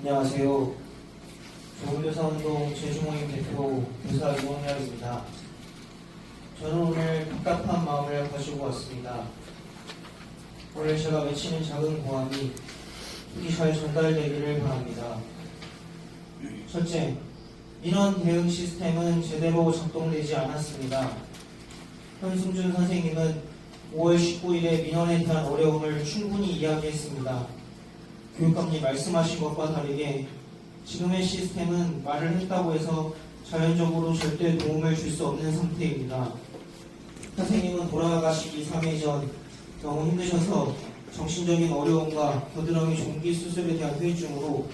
안녕하세요. 조국교사운동 제주모임 대표 교사 이원열입니다. 저는 오늘 답답한 마음을 가지고 왔습니다. 오늘 제가 외치는 작은 고함이 부디 잘 전달되기를 바랍니다. 첫째, 민원 대응 시스템은 제대로 작동되지 않았습니다. 현승준 선생님은 5월 19일에 민원에 대한 어려움을 충분히 이야기했습니다. 교육감님 말씀하신 것과 다르게 지금의 시스템은 말을 했다고 해서 자연적으로 절대 도움을 줄 수 없는 상태입니다. 선생님은 돌아가시기 3일 전 너무 힘드셔서 정신적인 어려움과 겨드랑이 종기 수술에 대한 후유증으로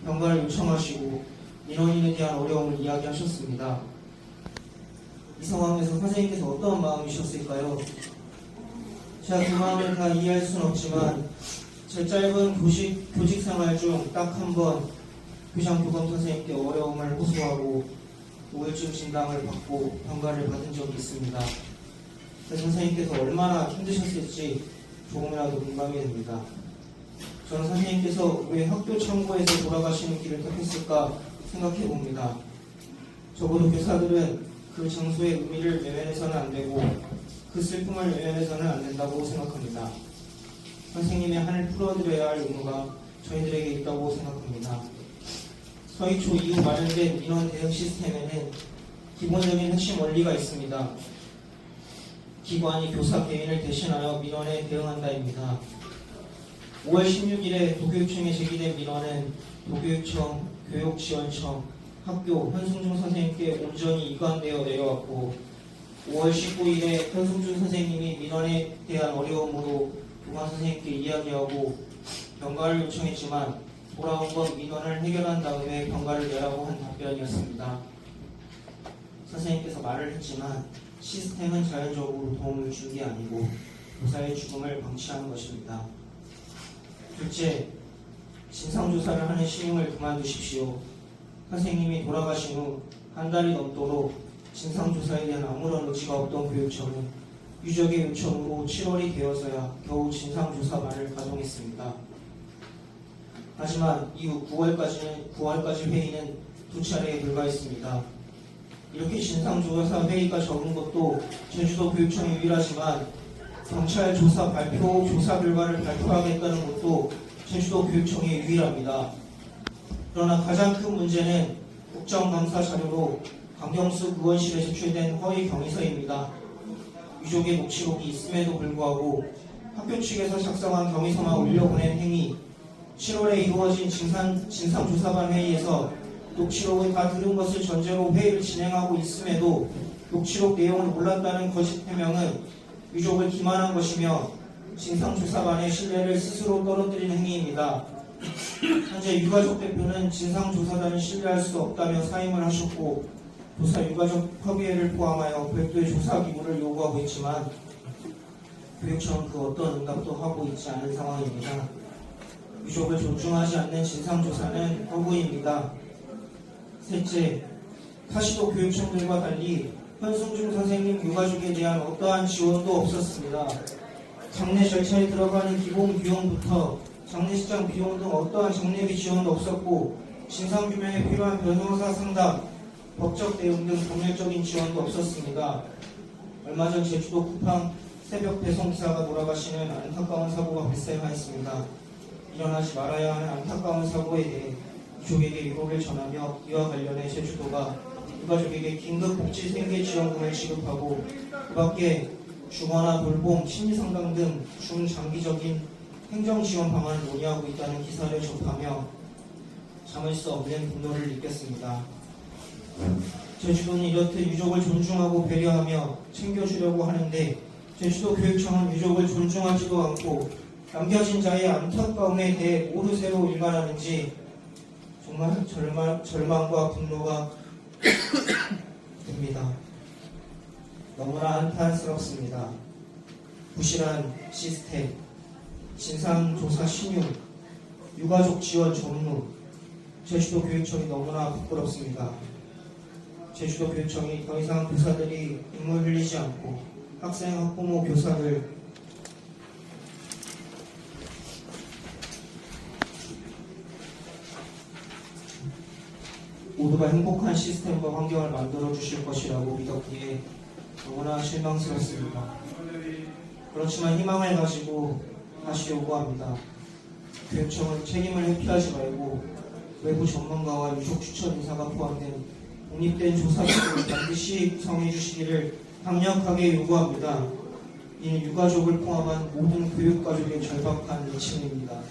병가를 요청하시고 민원인에 대한 어려움을 이야기하셨습니다. 이 상황에서 선생님께서 어떤 마음이셨을까요? 제가 그 마음을 다 이해할 수는 없지만 제 짧은 교직 생활 중 딱 한 번 교장교감 선생님께 어려움을 호소하고 우울증 진단을 받고 병가를 받은 적이 있습니다. 선생님께서 얼마나 힘드셨을지 조금이라도 공감이 됩니다. 저는 선생님께서 왜 학교 창고에서 돌아가시는 길을 택했을까 생각해 봅니다. 적어도 교사들은 그 장소의 의미를 외면해서는 안 되고 그 슬픔을 외면해서는 안 된다고 생각합니다. 선생님의 한을 풀어드려야 할 의무가 저희들에게 있다고 생각합니다. 서희초 이후 마련된 민원 대응 시스템에는 기본적인 핵심 원리가 있습니다. 기관이 교사 개인을 대신하여 민원에 대응한다입니다. 5월 16일에 도교육청에 제기된 민원은 도교육청, 교육지원청, 학교, 현승준 선생님께 온전히 이관되어 내려왔고 5월 19일에 현승준 선생님이 민원에 대한 어려움으로 교관 선생님께 이야기하고 병가를 요청했지만 돌아온 건 민원을 해결한 다음에 병가를 내라고 한 답변이었습니다. 선생님께서 말을 했지만 시스템은 자연적으로 도움을 준 게 아니고 교사의 죽음을 방치하는 것입니다. 둘째, 진상조사를 하는 신용을 그만두십시오. 선생님이 돌아가신 후 한 달이 넘도록 진상조사에 대한 아무런 의지가 없던 교육청은 유족의 요청으로 7월이 되어서야 겨우 진상조사반을 가동했습니다. 하지만 이후 9월까지 회의는 2차례에 불과했습니다. 이렇게 진상조사 회의가 적은 것도 제주도 교육청이 유일하지만 경찰 조사 결과를 발표하겠다는 것도 제주도 교육청이 유일합니다. 그러나 가장 큰 문제는 국정감사 자료로 강경수 의원실에 제출된 허위 경위서입니다. 유족의 녹취록이 있음에도 불구하고 학교 측에서 작성한 경위서만 올려보낸 행위, 7월에 이루어진 진상조사반 회의에서 녹취록을 다 들은 것을 전제로 회의를 진행하고 있음에도 녹취록 내용을 몰랐다는 거짓 해명은 유족을 기만한 것이며 진상조사반의 신뢰를 스스로 떨어뜨린 행위입니다. 현재 유가족 대표는 진상조사단을 신뢰할 수 없다며 사임을 하셨고 조사 유가족 협의회를 포함하여 별도의 조사 기구를 요구하고 있지만 교육청은 그 어떤 응답도 하고 있지 않은 상황입니다. 유족을 존중하지 않는 진상조사는 허구입니다. 셋째, 타시도 교육청들과 달리 현승준 선생님 유가족에 대한 어떠한 지원도 없었습니다. 장례 절차에 들어가는 기본 비용부터 장례식장 비용 등 어떠한 장례비 지원도 없었고 진상규명에 필요한 변호사 상담, 법적 대응 등 법률적인 지원도 없었습니다. 얼마 전 제주도 쿠팡 새벽 배송기사가 돌아가시는 안타까운 사고가 발생하였습니다. 일어나지 말아야 하는 안타까운 사고에 대해 유족에게 위로를 전하며 이와 관련해 제주도가 유가족에게 긴급 복지 생계 지원금을 지급하고 그 밖에 주거나 돌봄, 심리상담 등 중장기적인 행정지원 방안을 논의하고 있다는 기사를 접하며 참을 수 없는 분노를 느꼈습니다. 제주도는 이렇듯 유족을 존중하고 배려하며 챙겨주려고 하는데 제주도 교육청은 유족을 존중하지도 않고 남겨진 자의 안타까움에 대해 모르쇠로 일관하는지 정말 절망과 분노가 듭니다. 너무나 한탄스럽습니다. 부실한 시스템, 진상조사 신용, 유가족 지원 전무, 제주도 교육청이 너무나 부끄럽습니다. 제주도 교육청이 더 이상 교사들이 눈물 흘리지 않고 학생, 학부모, 교사들 모두가 행복한 시스템과 환경을 만들어 주실 것이라고 믿었기에 너무나 실망스럽습니다. 그렇지만 희망을 가지고 다시 요구합니다. 교육청은 책임을 회피하지 말고 외부 전문가와 유족 추천 인사가 포함된 독립된 조사 기구를 반드시 구성해 주시기를 강력하게 요구합니다. 이는 유가족을 포함한 모든 교육가족의 절박한 요청입니다.